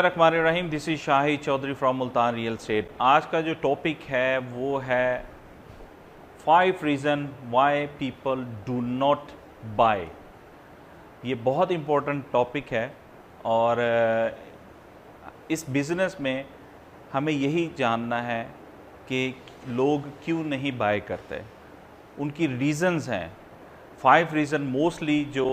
Rahim, this is Shahid Chaudhary from Multan real estate. आज का जो टॉपिक है वो है 5 reason why people do not buy. ये बहुत इम्पोर्टेंट टॉपिक है और इस बिज़नेस में हमें यही जानना है कि लोग क्यों नहीं बाय करते, उनकी रीज़न्स हैं। 5 रीज़न मोस्टली जो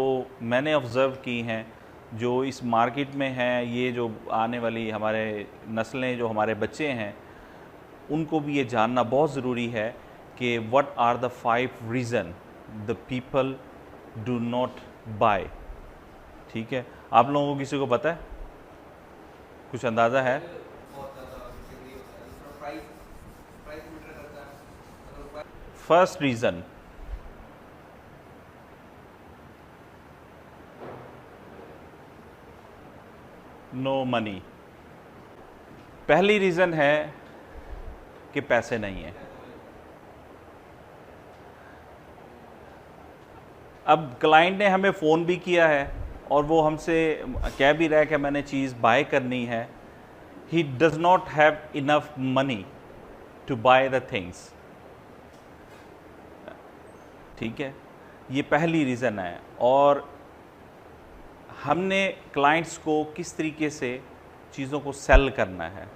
मैंने ऑब्ज़र्व की हैं, जो इस मार्केट में हैं, ये जो आने वाली हमारे नस्लें, जो हमारे बच्चे हैं, उनको भी ये जानना बहुत ज़रूरी है कि what are the 5 reason the people do not buy. ठीक है, आप लोगों को किसी को पता है, कुछ अंदाज़ा है? First reason, no money. पहली रीज़न है कि पैसे नहीं है। अब क्लाइंट ने हमें फ़ोन भी किया है और वो हमसे कह भी रहा है कि मैंने चीज़ बाय करनी है। He does not have enough money to buy the things. ठीक है, ये पहली रीज़न है। और हमने क्लाइंट्स को किस तरीके से चीज़ों को सेल करना है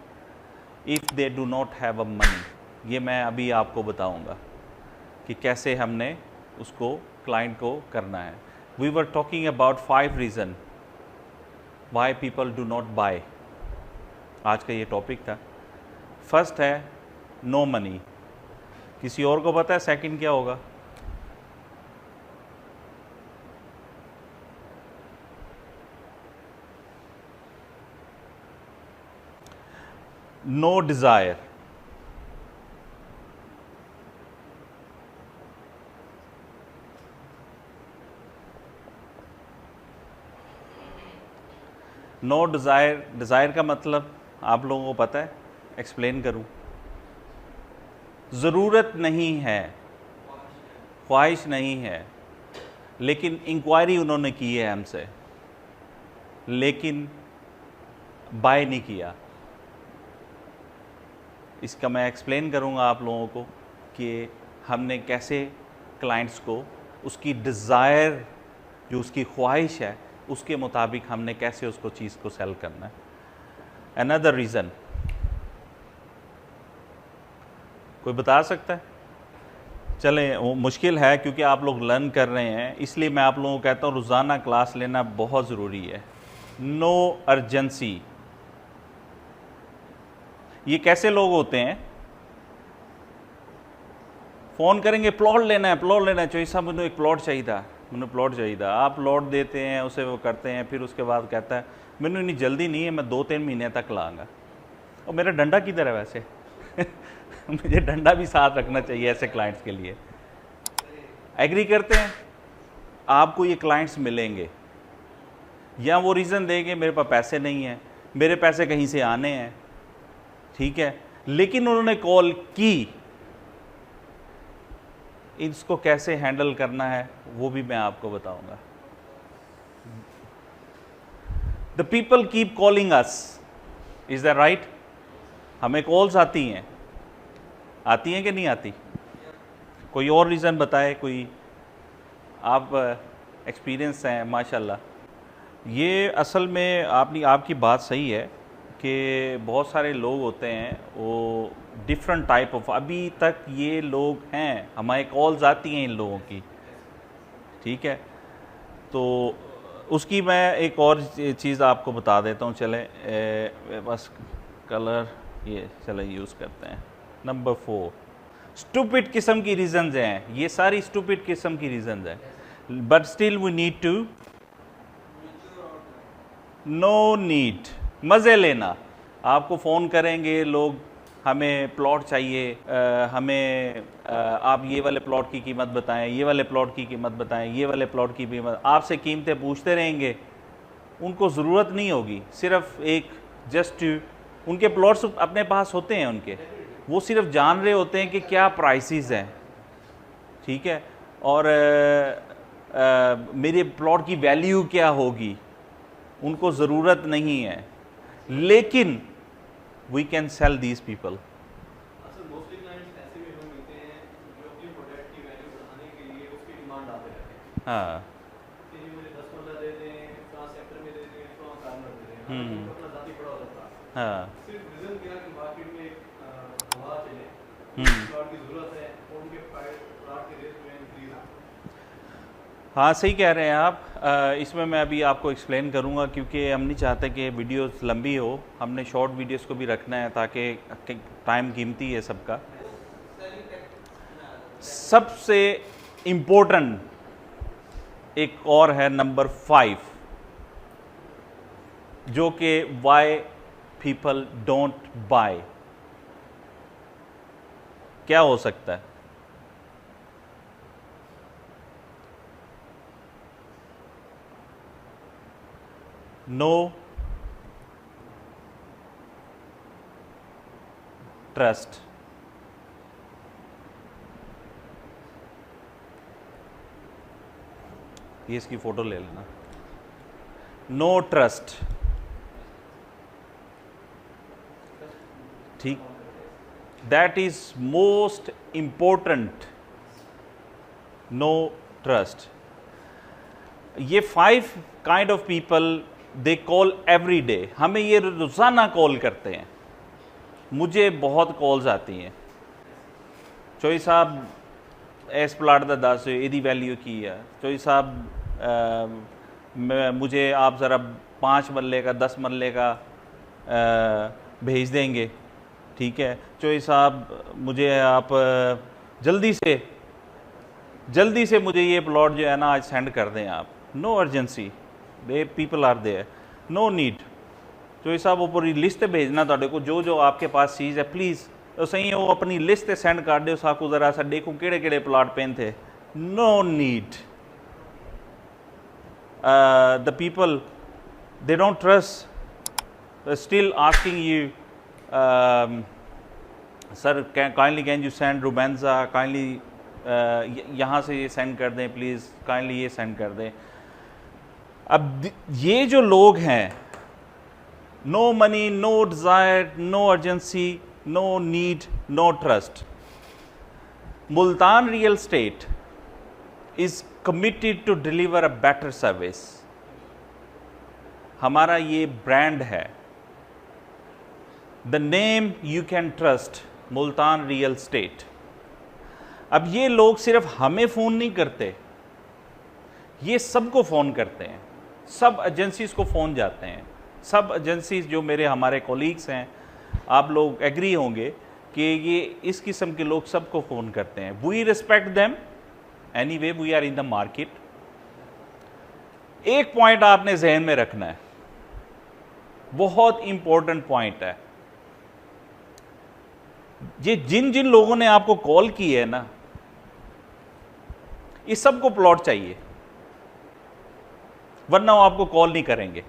if they do not have a money, ये मैं अभी आपको बताऊंगा कि कैसे हमने उसको क्लाइंट को करना है। We were talking about 5 reason why people do not buy. आज का ये टॉपिक था। फर्स्ट है नो मनी। किसी और को पता है सेकंड क्या होगा? No desire. No desire, desire का मतलब आप लोगों को पता है? एक्सप्लेन करूं? ज़रूरत नहीं है, ख्वाहिश नहीं है, लेकिन इंक्वायरी उन्होंने की है हमसे, लेकिन बाय नहीं किया। इसका मैं एक्सप्लेन करूंगा आप लोगों को कि हमने कैसे क्लाइंट्स को उसकी डिज़ायर, जो उसकी ख्वाहिश है, उसके मुताबिक हमने कैसे उसको चीज़ को सेल करना है। अनदर रीज़न कोई बता सकता है? चलें, वो मुश्किल है क्योंकि आप लोग लर्न कर रहे हैं, इसलिए मैं आप लोगों को कहता हूँ रोज़ाना क्लास लेना बहुत ज़रूरी है। No urgency. ये कैसे लोग होते हैं? फ़ोन करेंगे, प्लॉट लेना है, प्लॉट लेना है, चौधरी साहब मुझे एक प्लॉट चाहिए था, मैंने प्लॉट चाहिए था। आप प्लॉट देते हैं, उसे वो करते हैं, फिर उसके बाद कहता है मैंने इतनी जल्दी नहीं है, मैं 2-3 महीने तक लाऊंगा। और मेरा डंडा किधर है वैसे? मुझे डंडा भी साथ रखना चाहिए ऐसे क्लाइंट्स के लिए। एग्री करते हैं? आपको ये क्लाइंट्स मिलेंगे, या वो रीज़न देंगे मेरे पास पैसे नहीं हैं, मेरे पैसे कहीं से आने हैं, ठीक है, लेकिन उन्होंने कॉल की। इसको कैसे हैंडल करना है वो भी मैं आपको बताऊंगा। The people keep calling us, is that right? हमें कॉल्स आती हैं कि नहीं आती? कोई और रीज़न बताए कोई? आप एक्सपीरियंस हैं माशाल्लाह। ये असल में आपकी बात सही है कि बहुत सारे लोग होते हैं, वो डिफरेंट टाइप ऑफ, अभी तक ये लोग हैं, हमारे कॉल्स आती हैं इन लोगों की, ठीक है। तो उसकी मैं एक और चीज़ आपको बता देता हूँ। चले बस कलर ये चले यूज़ करते हैं। नंबर 4, स्टूपिड किस्म की रीज़न्स हैं। ये सारी स्टूपिड किस्म की रीज़न्स हैं, but still we need to, no need, मज़े लेना। आपको फ़ोन करेंगे लोग, हमें प्लॉट चाहिए, हमें आप ये वाले प्लॉट की कीमत बताएं, ये वाले प्लॉट की कीमत बताएं, ये वाले प्लॉट की कीमत, आपसे कीमतें पूछते रहेंगे। उनको ज़रूरत नहीं होगी, सिर्फ एक जस्ट उनके प्लॉट्स अपने पास होते हैं उनके, वो सिर्फ जान रहे होते हैं कि क्या प्राइसेस हैं, ठीक है, और मेरे प्लॉट की वैल्यू क्या होगी, उनको ज़रूरत नहीं है। लेकिन we can sell these people. Mostly clients ऐसे भी हमें मिलते हैं जो अपनी प्रोडक्ट की वैल्यू बढ़ाने के लिए उसकी डिमांड आते रहते हैं। हाँ कि जी मुझे 10 15 दे दें, फ्रांस सेक्टर में दे दें, फ्रांस कार्नर दे दें, हालांकि उनका अपना जाती पड़ा होता है। हाँ सिर्फ रीज़न क्या कि मार्केट में एक हवा चले, प्लॉट की ज़रूरत है और उनके प्लॉट के रेट में इंक्रीज आ। हाँ सही कह रहे हैं आप। इसमें मैं अभी आपको एक्सप्लेन करूँगा क्योंकि हम नहीं चाहते कि वीडियोस लंबी हो, हमने शॉर्ट वीडियोस को भी रखना है ताकि टाइम कीमती है सबका। सबसे इम्पोर्टेंट एक और है नंबर 5, जो कि वाई पीपल डोंट बाय। क्या हो सकता है? No trust. ये इसकी फोटो ले लेना। नो ट्रस्ट, ठीक, that is most important. No trust. ये 5 kind of people they call every day. हमें ये रोजाना कॉल करते हैं, मुझे बहुत कॉल्स आती हैं। चोई साहब इस प्लाट का दस यदी वैल्यू की है, चोई साहब मुझे आप ज़रा 5 मरले का 10 मरले का भेज देंगे, ठीक है। चोई साहब मुझे आप जल्दी से मुझे ये प्लॉट जो है ना आज सेंड कर दें आप। No urgency, they people are there, no need. चोई साहब वो पूरी लिस्ट भेजना तुहाडे को, जो जो आपके पास चीज़ है प्लीज़ तो सही है वो अपनी लिस्ट सेंड कर दो साकू, ज़रा सा देखो केड़े केड़े प्लाट पेन थे। No need. The people they don't trust, still asking you sir kindly can you send रोमांसा, काइंडली यहाँ से ये सेंड कर दें प्लीज़, काइंडली ये सेंड कर दें। अब ये जो लोग हैं, no money, no desire, no urgency, no need, no trust. Multan real estate is committed to deliver a better service. हमारा ये ब्रांड है, the name you can trust, Multan real estate. अब ये लोग सिर्फ हमें फ़ोन नहीं करते, ये सबको फ़ोन करते हैं, सब एजेंसीज़ को फ़ोन जाते हैं। सब एजेंसीज़ जो मेरे हमारे कोलीग्स हैं, आप लोग एग्री होंगे कि ये इस किस्म के लोग सबको फ़ोन करते हैं। We respect them anyway, we are in the market. एक पॉइंट आपने जहन में रखना है, बहुत इंपॉर्टेंट पॉइंट है। ये जिन जिन लोगों ने आपको कॉल की है ना, इस सबको प्लॉट चाहिए, वरना वो आपको कॉल नहीं करेंगे।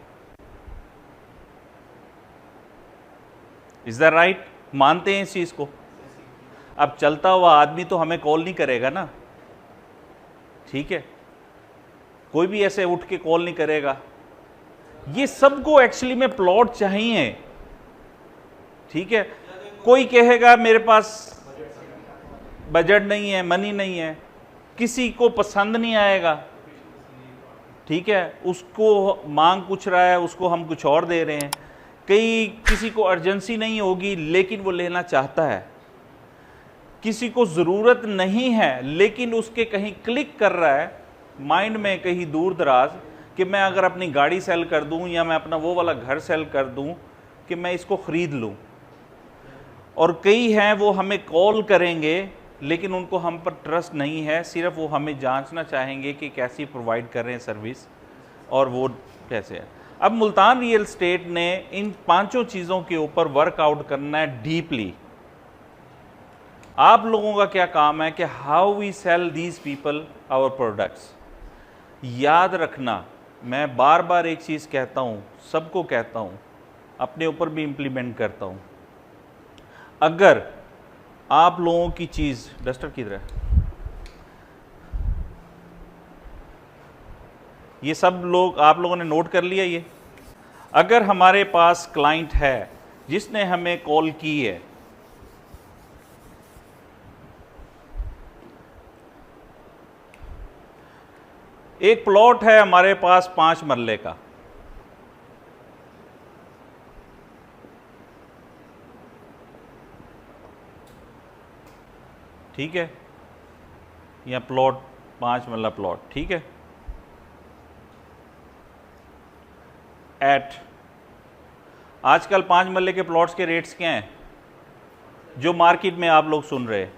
Is that right? मानते हैं इस चीज को? अब चलता हुआ आदमी तो हमें कॉल नहीं करेगा ना, ठीक है, कोई भी ऐसे उठ के कॉल नहीं करेगा। ये सबको एक्चुअली में प्लॉट चाहिए, ठीक है। कोई कहेगा मेरे पास बजट नहीं है, मनी नहीं है, किसी को पसंद नहीं आएगा, ठीक है, उसको मांग कुछ रहा है, उसको हम कुछ और दे रहे हैं। किसी को अर्जेंसी नहीं होगी लेकिन वो लेना चाहता है, किसी को ज़रूरत नहीं है लेकिन उसके कहीं क्लिक कर रहा है माइंड में कहीं दूर दराज कि मैं अगर अपनी गाड़ी सेल कर दूं या मैं अपना वो वाला घर सेल कर दूं कि मैं इसको ख़रीद लूं। और कई हैं वो हमें कॉल करेंगे लेकिन उनको हम पर ट्रस्ट नहीं है, सिर्फ वो हमें जांचना चाहेंगे कि कैसी प्रोवाइड कर रहे हैं सर्विस और वो कैसे है। अब मुल्तान रियल एस्टेट ने इन 5 चीज़ों के ऊपर वर्कआउट करना है डीपली। आप लोगों का क्या काम है कि how we sell these people our products. याद रखना, मैं बार बार एक चीज़ कहता हूँ, सबको कहता हूँ, अपने ऊपर भी इम्प्लीमेंट करता हूँ। अगर आप लोगों की चीज़, डस्टर किधर है, ये सब लोग आप लोगों ने नोट कर लिया ये। अगर हमारे पास क्लाइंट है जिसने हमें कॉल की है, एक प्लॉट है हमारे पास 5 मरले का, ठीक है, या प्लॉट 5 मरला प्लॉट, ठीक है, एट आजकल 5 मरले के प्लॉट्स के रेट्स क्या हैं जो मार्केट में आप लोग सुन रहे हैं?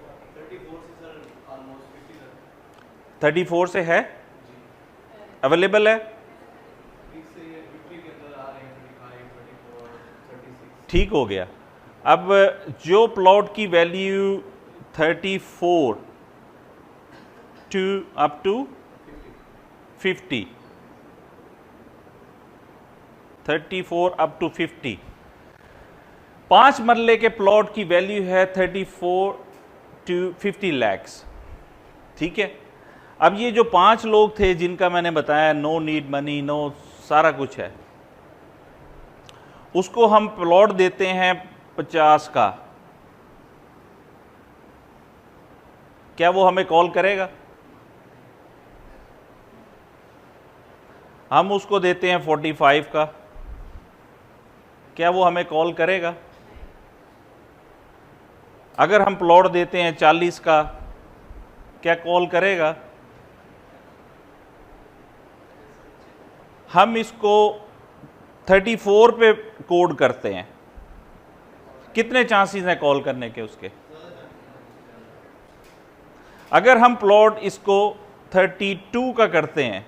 34 से है, अवेलेबल है, ठीक हो गया। अब जो प्लॉट की value 34 to up to 50, 34 up to 50, 5 मरले के प्लॉट की वैल्यू है 34 टू 50 लैक्स, ठीक है। अब ये जो 5 लोग थे जिनका मैंने बताया नो नीड मनी, नो सारा कुछ है, उसको हम प्लॉट देते हैं 50 का, क्या वो हमें कॉल करेगा? हम उसको देते हैं 45 का, क्या वो हमें कॉल करेगा? अगर हम प्लॉट देते हैं 40 का, क्या कॉल करेगा? हम इसको 34 पे कोड करते हैं, कितने चांसेस हैं कॉल करने के उसके? अगर हम प्लॉट इसको 32 का करते हैं,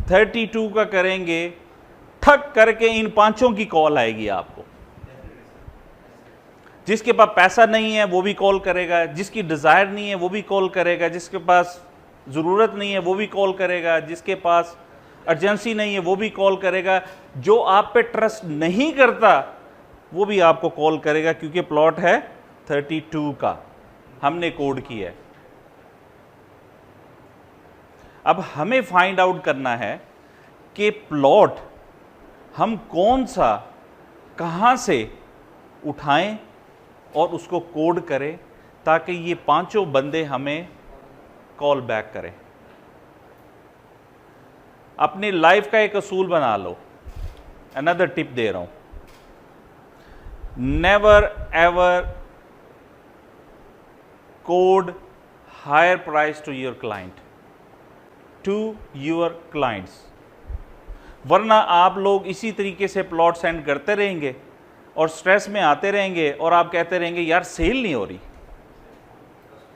32 का करेंगे, ठक करके इन 5 की कॉल आएगी आपको। जिसके पास पैसा नहीं है वो भी कॉल करेगा, जिसकी डिजायर नहीं है वो भी कॉल करेगा, जिसके पास जरूरत नहीं है वो भी कॉल करेगा, जिसके पास अर्जेंसी नहीं है वो भी कॉल करेगा, जो आप पे ट्रस्ट नहीं करता वो भी आपको कॉल करेगा, क्योंकि प्लॉट है 32 का, हमने कोड किया है। अब हमें फाइंड आउट करना है कि प्लॉट हम कौन सा कहां से उठाएं और उसको कोड करें ताकि ये 5 बंदे हमें कॉल बैक करें। अपनी लाइफ का एक असूल बना लो। अनदर टिप दे रहा हूं, never ever quote higher price to your client, to your clients, वरना आप लोग इसी तरीके से प्लॉट सेंड करते रहेंगे और स्ट्रेस में आते रहेंगे और आप कहते रहेंगे यार सेल नहीं हो रही,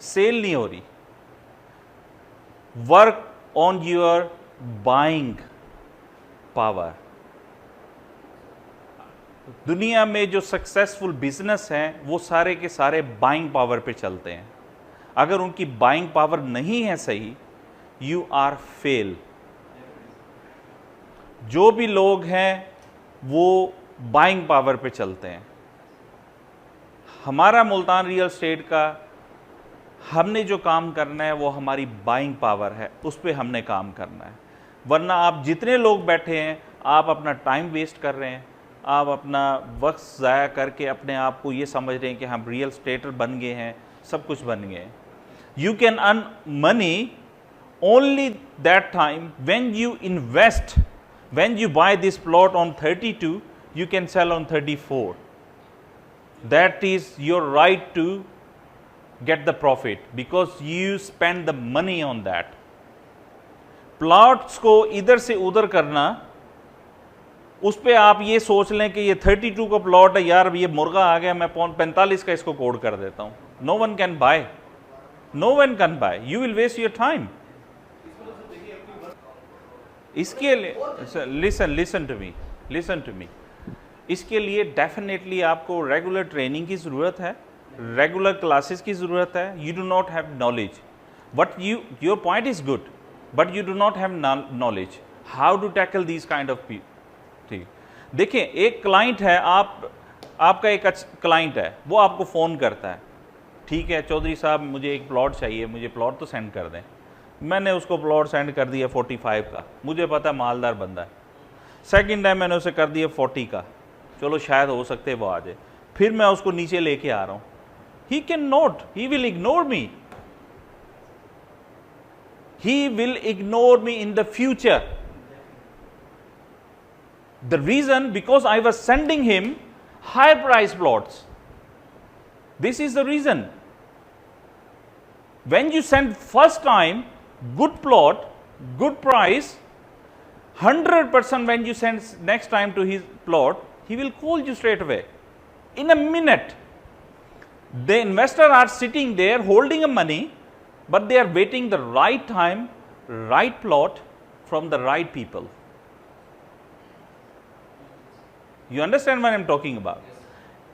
सेल नहीं हो रही। Work on your buying power. दुनिया में जो सक्सेसफुल बिजनेस हैं वो सारे के सारे बाइंग पावर पे चलते हैं। अगर उनकी बाइंग पावर नहीं है सही, यू आर फेल। जो भी लोग हैं वो बाइंग पावर पे चलते हैं। हमारा मुल्तान रियल एस्टेट का हमने जो काम करना है वो हमारी बाइंग पावर है, उस पर हमने काम करना है। वरना आप जितने लोग बैठे हैं आप अपना टाइम वेस्ट कर रहे हैं, आप अपना वक्त ज़ाया करके अपने आप को ये समझ रहे हैं कि हम रियल एस्टेटर बन गए हैं, सब कुछ बन गए हैं। You can earn money only that time when you invest, when you buy this plot on 32, you can sell on 34. That is your right to get the profit because you spend the money on that. Plots को इधर से उधर करना, उस पे आप ये सोच लें कि ये 32 का प्लॉट है, यार ये मुर्गा आ गया, मैं 45 का इसको कोड कर देता हूँ। No one can buy, no one can buy, you will waste your time. इसके लिए लिसन टू मी, इसके लिए डेफिनेटली आपको रेगुलर ट्रेनिंग की ज़रूरत है, रेगुलर क्लासेस की ज़रूरत है। You do not have knowledge, but your point is good, but you do not have knowledge how to tackle these kind of people. ठीक, देखिए एक क्लाइंट है, आपका एक क्लाइंट है, वो आपको फ़ोन करता है, ठीक है चौधरी साहब मुझे एक प्लॉट चाहिए, मुझे प्लॉट तो सेंड कर दें। मैंने उसको प्लॉट सेंड कर दिया 45 का, मुझे पता है मालदार बंदा है। सेकंड टाइम मैंने उसे कर दिया 40 का, चलो शायद हो सकते वो आ जाए। फिर मैं उसको नीचे लेके आ रहा हूँ, he can not, he will ignore me, he will ignore me in the future. The reason, because I was sending him higher price plots. This is the reason. When you send first time good plot, good price, 100% when you send next time to his plot, he will call you straight away in a minute. The investor are sitting there holding a money, but they are waiting the right time, right plot from the right people. You understand what I am talking about?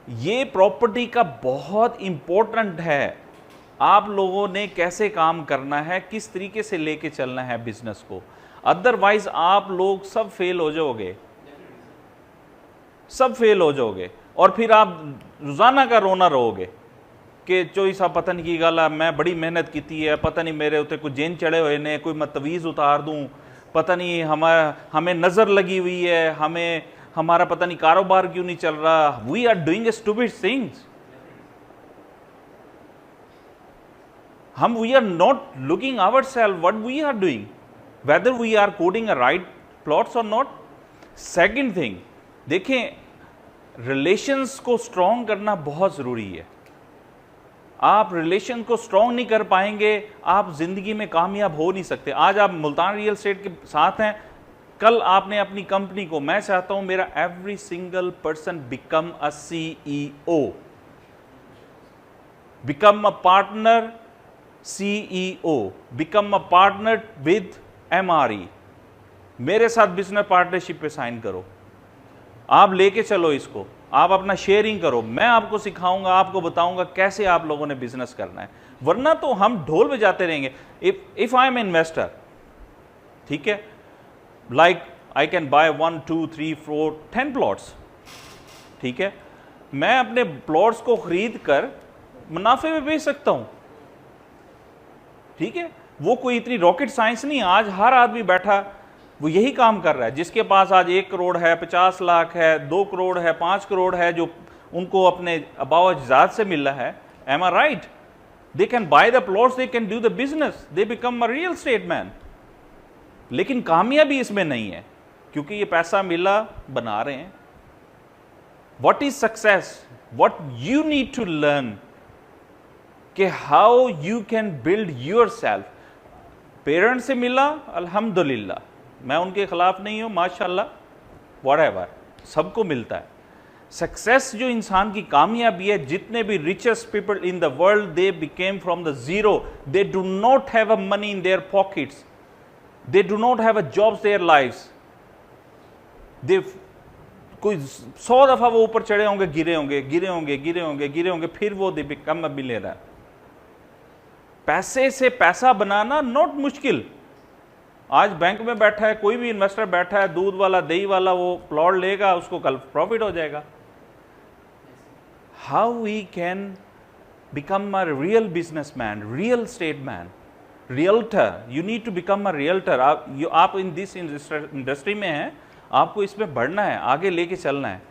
ये property का बहुत important है। आप लोगों ने कैसे काम करना है, किस तरीके से लेके चलना है बिजनेस को, अदरवाइज आप लोग सब फेल हो जाओगे, सब फेल हो जाओगे। और फिर आप रोजाना का रोना रहोगे कि चोई साहब पता नहीं की गल है, मैं बड़ी मेहनत की है, पता नहीं मेरे उत्ते कोई जेन चढ़े हुए ने, कोई मैं तवीज़ उतार दूं, पता नहीं हमें नज़र लगी हुई है, हमारा पता नहीं कारोबार क्यों नहीं चल रहा। We are doing stupid things. we are not looking ourselves what we are doing, whether we are coding a right plots or not. Second thing, देखें, रिलेशंस को स्ट्रॉन्ग करना बहुत ज़रूरी है। आप रिलेशन को स्ट्रॉन्ग नहीं कर पाएंगे, आप जिंदगी में कामयाब हो नहीं सकते। आज आप मुल्तान रियल एस्टेट के साथ हैं, कल आपने अपनी कंपनी को, मैं चाहता हूं मेरा every single person become a CEO, become a partner CEO, become a partner with MRE। मेरे साथ बिजनेस पार्टनरशिप पे साइन करो, आप लेके चलो इसको, आप अपना शेयरिंग करो, मैं आपको सिखाऊंगा, आपको बताऊंगा कैसे आप लोगों ने बिजनेस करना है। वरना तो हम ढोल बजाते रहेंगे। इफ आई एम इन्वेस्टर, ठीक है, like I can buy 1 2 3 4 10 plots, ठीक है, मैं अपने प्लॉट्स को खरीद कर मुनाफे में बेच सकता हूं, ठीक है। वो कोई इतनी रॉकेट साइंस नहीं। आज हर आदमी बैठा वो यही काम कर रहा है। जिसके पास आज 1 करोड़ है, 50 लाख है, 2 करोड़ है, 5 करोड़ है, जो उनको अपने अबावजात से मिल रहा है, am I right? They can buy the plots, they can do the business, they become a real estate man. लेकिन कामयाबी इसमें नहीं है, क्योंकि ये पैसा मिला बना रहे हैं। What is success? What you need to learn कि how you can build yourself. Parents से मिला, अल्हम्दुलिल्लाह, मैं उनके खिलाफ नहीं हूं, माशाल्लाह, व्हाटएवर, सबको मिलता है। सक्सेस जो इंसान की कामयाबी है, जितने भी richest people in the world, they became from the zero, they do not have a money in their pockets, they do not have a jobs their lives, they कोई 100 दफा वो ऊपर चढ़े होंगे, गिरे होंगे, गिरे होंगे, गिरे होंगे, गिरे होंगे, फिर वो दे बिकम अ मिलियनेयर। पैसे से पैसा बनाना नॉट मुश्किल। आज बैंक में बैठा है, कोई भी इन्वेस्टर बैठा है, दूध वाला, दही वाला, वो प्लॉट लेगा, उसको कल प्रॉफिट हो जाएगा। How we can become a real businessman, real state man, realtor? You need to become a realtor. आप इन दिस इंडस्ट्री में हैं, आपको इसमें बढ़ना है, आगे लेके चलना है।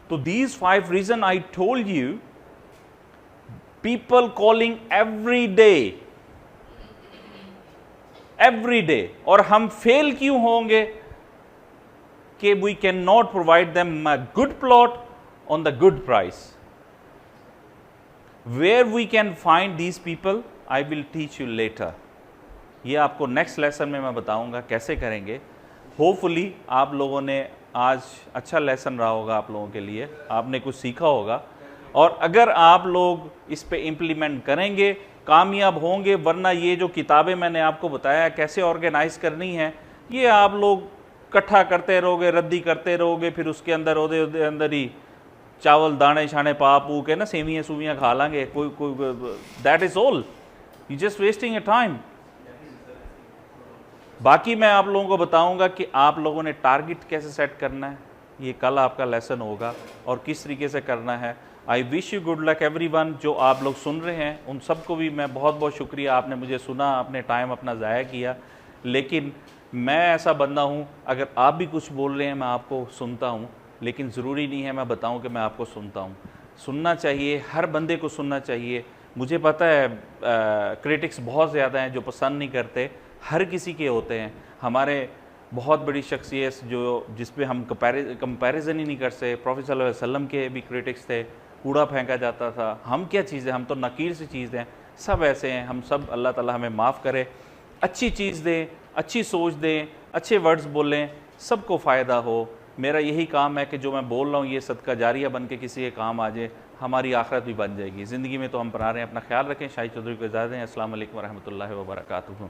तो these 5 reason I told you, people calling every day, और हम फेल क्यों होंगे? कि we can not provide them a good plot on the good price. Where we can find these people, I will teach you later. ये आपको next lesson में मैं बताऊंगा कैसे करेंगे। होपफुली आप लोगों ने आज अच्छा लेसन रहा होगा, आप लोगों के लिए, आपने कुछ सीखा होगा, और अगर आप लोग इस पे इम्प्लीमेंट करेंगे, कामयाब होंगे। वरना ये जो किताबें मैंने आपको बताया कैसे ऑर्गेनाइज करनी है, ये आप लोग इकट्ठा करते रहोगे, रद्दी करते रहोगे, फिर उसके अंदर ही चावल दाने छाने पा पू के ना सेवियाँ सूवियाँ खा लेंगे, कोई that is all, you just wasting A time. बाकी मैं आप लोगों को बताऊंगा कि आप लोगों ने टारगेट कैसे सेट करना है, ये कल आपका लेसन होगा, और किस तरीके से करना है। I wish you good luck everyone. जो आप लोग सुन रहे हैं उन सबको भी मैं बहुत बहुत शुक्रिया, आपने मुझे सुना, आपने टाइम अपना ज़ाया किया। लेकिन मैं ऐसा बंदा हूँ, अगर आप भी कुछ बोल रहे हैं मैं आपको सुनता हूँ, लेकिन ज़रूरी नहीं है मैं बताऊँ कि मैं आपको सुनता हूँ। सुनना चाहिए, हर बंदे को सुनना चाहिए। मुझे पता है क्रिटिक्स बहुत ज़्यादा हैं जो पसंद नहीं करते, हर किसी के होते हैं। हमारे बहुत बड़ी शख्सियत जो जिस पे हम कंपैरिजन ही नहीं कर सकते, प्रॉफेट सल्लल्लाहु अलैहि वसल्लम के भी क्रिटिक्स थे, कूड़ा फेंका जाता था। हम क्या चीज़ है, हम तो नकीर सी चीज़ हैं। सब ऐसे हैं, हम सब, अल्लाह ताला हमें माफ़ करे। अच्छी चीज़ दें, अच्छी सोच दें, अच्छे वर्ड्स बोलें, सबको फ़ायदा हो। मेरा यही काम है कि जो मैं बोल रहा हूँ ये सदका जारिया बन के किसी के काम आ जाए, हमारी आखिरत भी बन जाएगी। ज़िंदगी में तो हम बना रहे हैं। अपना ख्याल रखें। शाहिद चौधरी को इजाज़त दें। अस्सलाम वालेकुम रहमतुल्लाहि व बरकातुहू।